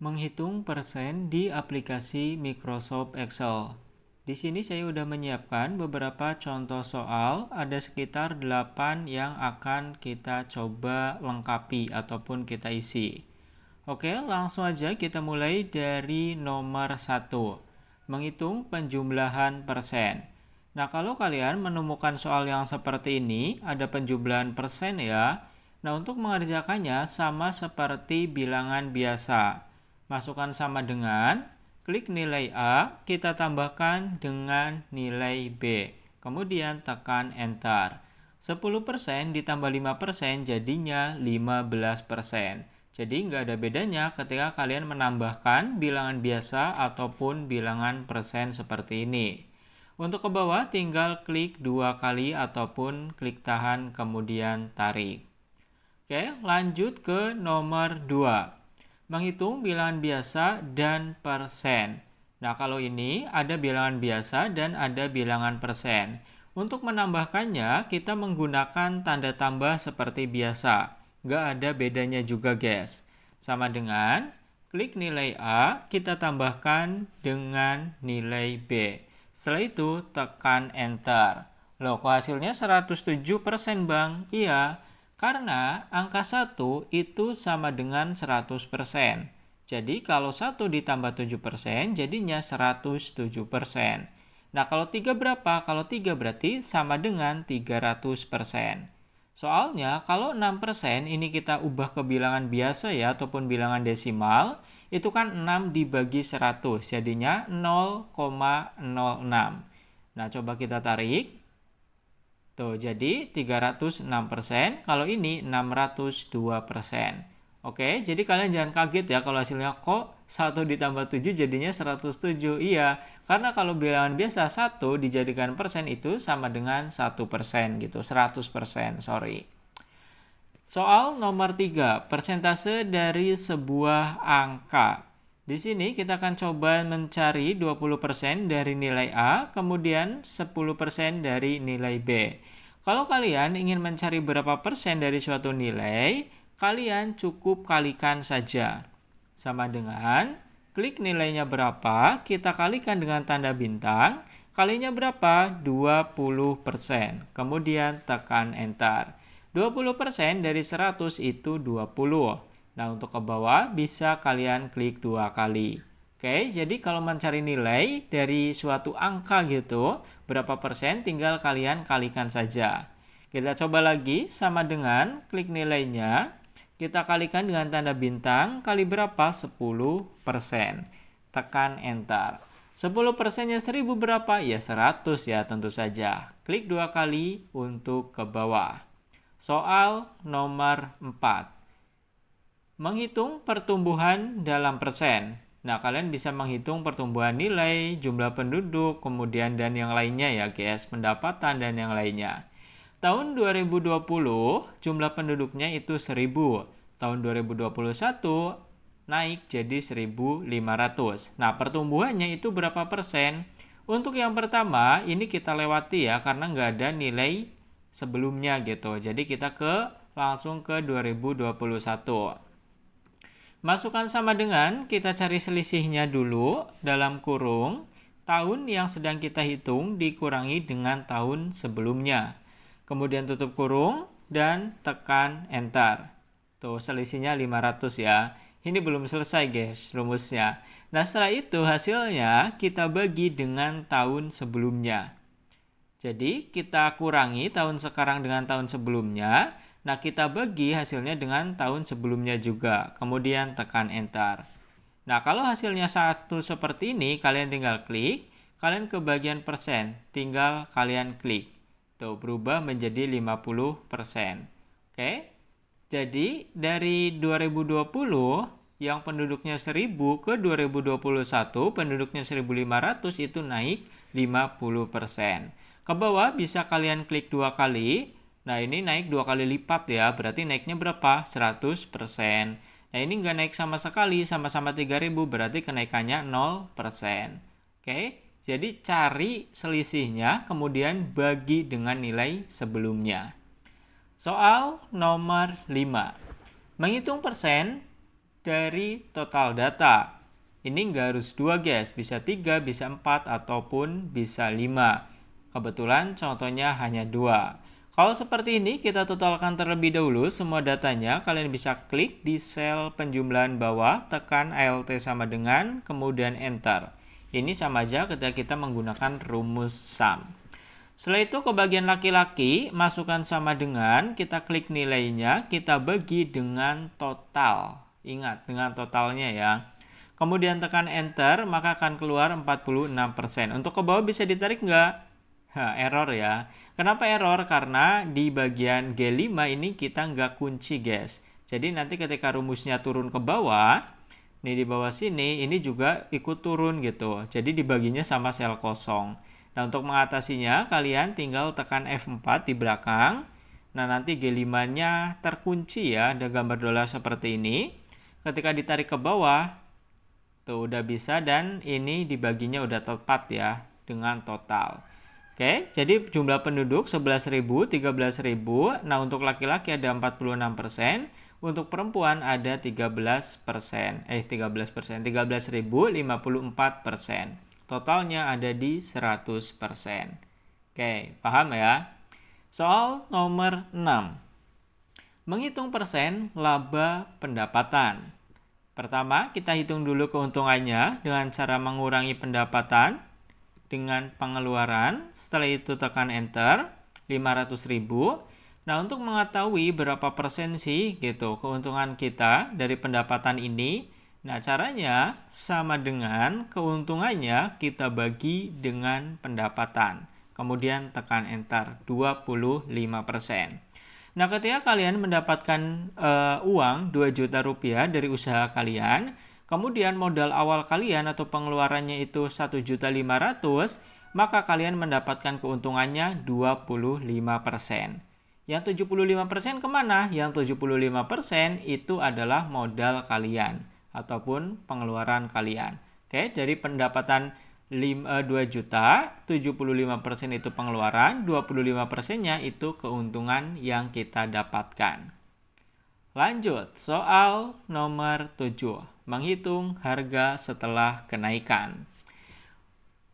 Menghitung persen di aplikasi Microsoft Excel. Di sini saya sudah menyiapkan beberapa contoh soal, ada sekitar 8 yang akan kita coba lengkapi ataupun kita isi. Oke, langsung aja kita mulai dari nomor 1. Menghitung penjumlahan persen. Nah, kalau kalian menemukan soal yang seperti ini, ada penjumlahan persen ya. Nah, untuk mengerjakannya sama seperti bilangan biasa. Masukkan sama dengan, klik nilai A, kita tambahkan dengan nilai B. Kemudian tekan Enter. 10% ditambah 5% jadinya 15%. Jadi nggak ada bedanya ketika kalian menambahkan bilangan biasa ataupun bilangan persen seperti ini. Untuk ke bawah tinggal klik 2 kali ataupun klik tahan kemudian tarik. Oke, lanjut ke nomor 2. Menghitung bilangan biasa dan persen. Nah, kalau ini ada bilangan biasa dan ada bilangan persen. Untuk menambahkannya, kita menggunakan tanda tambah seperti biasa. Nggak ada bedanya juga, guys. Sama dengan klik nilai A, kita tambahkan dengan nilai B. Setelah itu, tekan Enter. Loh, kok hasilnya 107%, Bang? Iya. Karena angka 1 itu sama dengan 100%. Jadi kalau 1 ditambah 7% jadinya 107%. Nah, kalau 3 berapa? Kalau 3 berarti sama dengan 300%. Soalnya kalau 6% ini kita ubah ke bilangan biasa ya ataupun bilangan desimal, itu kan 6 dibagi 100 jadinya 0,06. Nah, coba kita tarik. Tuh, jadi 306%, kalau ini 602%. Oke, jadi kalian jangan kaget ya kalau hasilnya kok 1 ditambah 7 jadinya 107. Iya, karena kalau bilangan biasa 1 dijadikan persen itu sama dengan 1% gitu, 100%, sorry. Soal nomor 3, persentase dari sebuah angka. Di sini kita akan coba mencari 20% dari nilai A, kemudian 10% dari nilai B. Kalau kalian ingin mencari berapa persen dari suatu nilai, kalian cukup kalikan saja. Sama dengan klik nilainya berapa, kita kalikan dengan tanda bintang, kalinya berapa? 20%. Kemudian tekan Enter. 20% dari 100 itu 20. Nah, untuk ke bawah bisa kalian klik 2 kali. Oke, jadi kalau mencari nilai dari suatu angka gitu, berapa persen tinggal kalian kalikan saja. Kita coba lagi sama dengan klik nilainya. Kita kalikan dengan tanda bintang kali berapa? 10%. Tekan Enter. 10%-nya 1000 berapa? Ya 100 ya tentu saja. Klik 2 kali untuk ke bawah. Soal nomor 4. Menghitung pertumbuhan dalam persen. Nah, kalian bisa menghitung pertumbuhan nilai, jumlah penduduk, kemudian dan yang lainnya ya guys, pendapatan dan yang lainnya. Tahun 2020 jumlah penduduknya itu 1000. Tahun 2021 naik jadi 1500. Nah, pertumbuhannya itu berapa persen? Untuk yang pertama, ini kita lewati ya karena nggak ada nilai sebelumnya gitu. Jadi kita langsung ke 2021. Masukkan sama dengan kita cari selisihnya dulu dalam kurung tahun yang sedang kita hitung dikurangi dengan tahun sebelumnya. Kemudian tutup kurung dan tekan Enter. Tuh selisihnya 500 ya. Ini belum selesai guys rumusnya. Nah, setelah itu hasilnya kita bagi dengan tahun sebelumnya. Jadi kita kurangi tahun sekarang dengan tahun sebelumnya. Nah, kita bagi hasilnya dengan tahun sebelumnya juga. Kemudian tekan Enter. Nah, kalau hasilnya satu seperti ini, kalian tinggal klik. Kalian ke bagian persen, tinggal kalian klik. Tuh, berubah menjadi 50%. Oke. Jadi, dari 2020 yang penduduknya 1000 ke 2021 penduduknya 1500 itu naik 50%. Ke bawah bisa kalian klik 2 kali. Nah, ini naik 2 kali lipat ya. Berarti naiknya berapa? 100%. Nah, ini nggak naik sama sekali. Sama-sama 3000 berarti kenaikannya 0%. Oke. Jadi cari selisihnya kemudian bagi dengan nilai sebelumnya. Soal nomor 5. Menghitung persen dari total data. Ini nggak harus 2 guys, bisa 3, bisa 4, ataupun bisa 5. Kebetulan contohnya hanya 2. Kalau seperti ini kita totalkan terlebih dahulu semua datanya. Kalian bisa klik di sel penjumlahan bawah, tekan ALT sama dengan, kemudian enter. Ini sama aja ketika kita menggunakan rumus sum. Setelah itu ke bagian laki-laki, masukkan sama dengan, kita klik nilainya, kita bagi dengan total. Ingat, dengan totalnya ya. Kemudian tekan enter, maka akan keluar 46%. Untuk ke bawah bisa ditarik nggak? Error ya. Kenapa error? Karena di bagian G5 ini kita nggak kunci guys. Jadi nanti ketika rumusnya turun ke bawah, nih di bawah sini, ini juga ikut turun gitu. Jadi dibaginya sama sel kosong. Nah untuk mengatasinya, kalian tinggal tekan F4 di belakang. Nah nanti G5-nya terkunci ya, ada gambar dolar seperti ini. Ketika ditarik ke bawah, tuh udah bisa dan ini dibaginya udah tepat ya dengan total. Oke, jadi jumlah penduduk 11.000, 13.000. Nah, untuk laki-laki ada 46%, untuk perempuan ada 13%. 13.054%. Totalnya ada di 100%. Oke, paham ya? Soal nomor 6. Menghitung persen laba pendapatan. Pertama, kita hitung dulu keuntungannya dengan cara mengurangi pendapatan dengan pengeluaran. Setelah itu tekan enter, 500.000. Nah, untuk mengetahui berapa persen sih gitu keuntungan kita dari pendapatan ini, nah caranya sama dengan keuntungannya kita bagi dengan pendapatan. Kemudian tekan enter, 25%. Nah, ketika kalian mendapatkan uang 2 juta rupiah dari usaha kalian, kemudian modal awal kalian atau pengeluarannya itu 1.500.000, maka kalian mendapatkan keuntungannya 25%. Yang 75% kemana? Yang 75% itu adalah modal kalian ataupun pengeluaran kalian. Oke, dari pendapatan 2 juta, 75% itu pengeluaran, 25%-nya itu keuntungan yang kita dapatkan. Lanjut, soal nomor 7. Menghitung harga setelah kenaikan.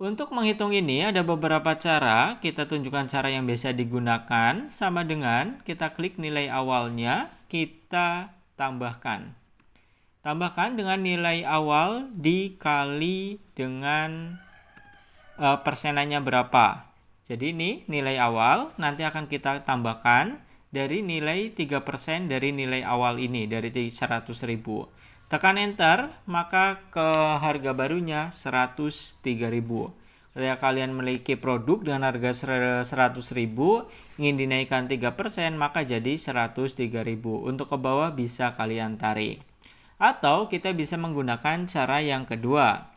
Untuk menghitung ini ada beberapa cara, kita tunjukkan cara yang biasa digunakan, sama dengan kita klik nilai awalnya, kita tambahkan. Tambahkan dengan nilai awal dikali dengan persenannya berapa. Jadi ini nilai awal, nanti akan kita tambahkan dari nilai 3% dari nilai awal ini, dari 100.000. Tekan enter, maka ke harga barunya 103.000. Ketika kalian memiliki produk dengan harga 100.000, ingin dinaikkan 3%, maka jadi 103.000. Untuk ke bawah bisa kalian tarik. Atau kita bisa menggunakan cara yang kedua.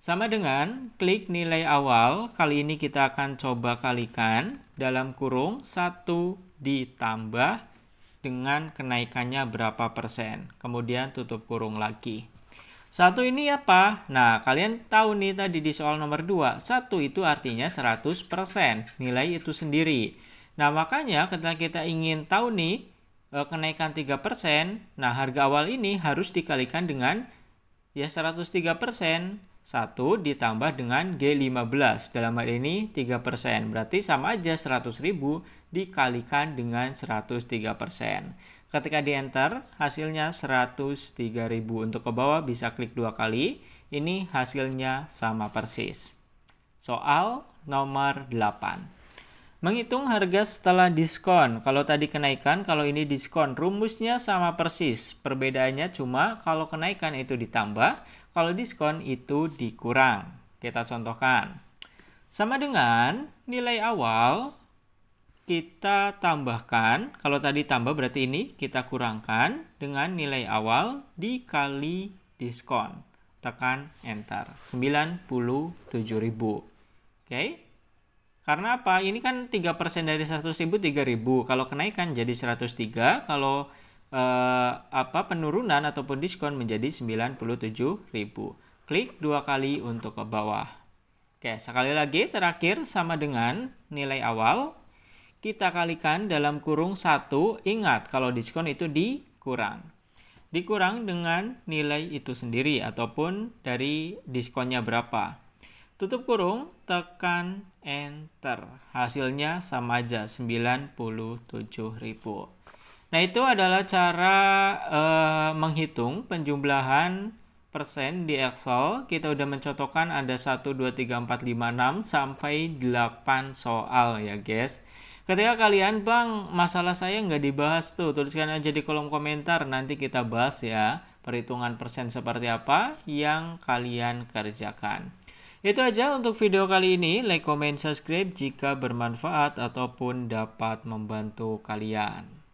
Sama dengan klik nilai awal, kali ini kita akan coba kalikan dalam kurung 1 ditambah dengan kenaikannya berapa persen. Kemudian tutup kurung lagi. 1 ini apa? Nah, kalian tahu nih tadi di soal nomor 2. 1 itu artinya 100%. Nilai itu sendiri. Nah, makanya ketika kita ingin tahu nih kenaikan 3%, nah harga awal ini harus dikalikan dengan ya 103%. 1 ditambah dengan G15, dalam hal ini 3%. Berarti sama aja 100.000 dikalikan dengan 103%. Ketika di enter, hasilnya 103.000. Untuk ke bawah bisa klik 2 kali. Ini hasilnya sama persis. Soal nomor 8. Menghitung harga setelah diskon. Kalau tadi kenaikan, kalau ini diskon. Rumusnya sama persis. Perbedaannya cuma kalau kenaikan itu ditambah, kalau diskon itu dikurang. Kita contohkan. Sama dengan nilai awal, kita tambahkan. Kalau tadi tambah berarti ini kita kurangkan dengan nilai awal dikali diskon. Tekan enter. 97.000. Oke. Karena apa? Ini kan 3% dari 100.000, 3.000. Kalau kenaikan jadi 103. Kalau penurunan ataupun diskon menjadi 97.000. Klik 2 kali untuk ke bawah. Oke, sekali lagi terakhir sama dengan nilai awal. Kita kalikan dalam kurung 1. Ingat kalau diskon itu dikurang. dikurang dengan nilai itu sendiri ataupun dari diskonnya berapa. Tutup kurung, tekan enter. Hasilnya sama aja 97.000. Nah, itu adalah cara menghitung penjumlahan persen di Excel. Kita udah mencontohkan ada 1, 2, 3, 4, 5, 6 sampai 8 soal ya guys. Ketika kalian, Bang, masalah saya nggak dibahas tuh, tuliskan aja di kolom komentar, nanti kita bahas ya perhitungan persen seperti apa yang kalian kerjakan. Itu aja untuk video kali ini. Like, comment, subscribe jika bermanfaat ataupun dapat membantu kalian.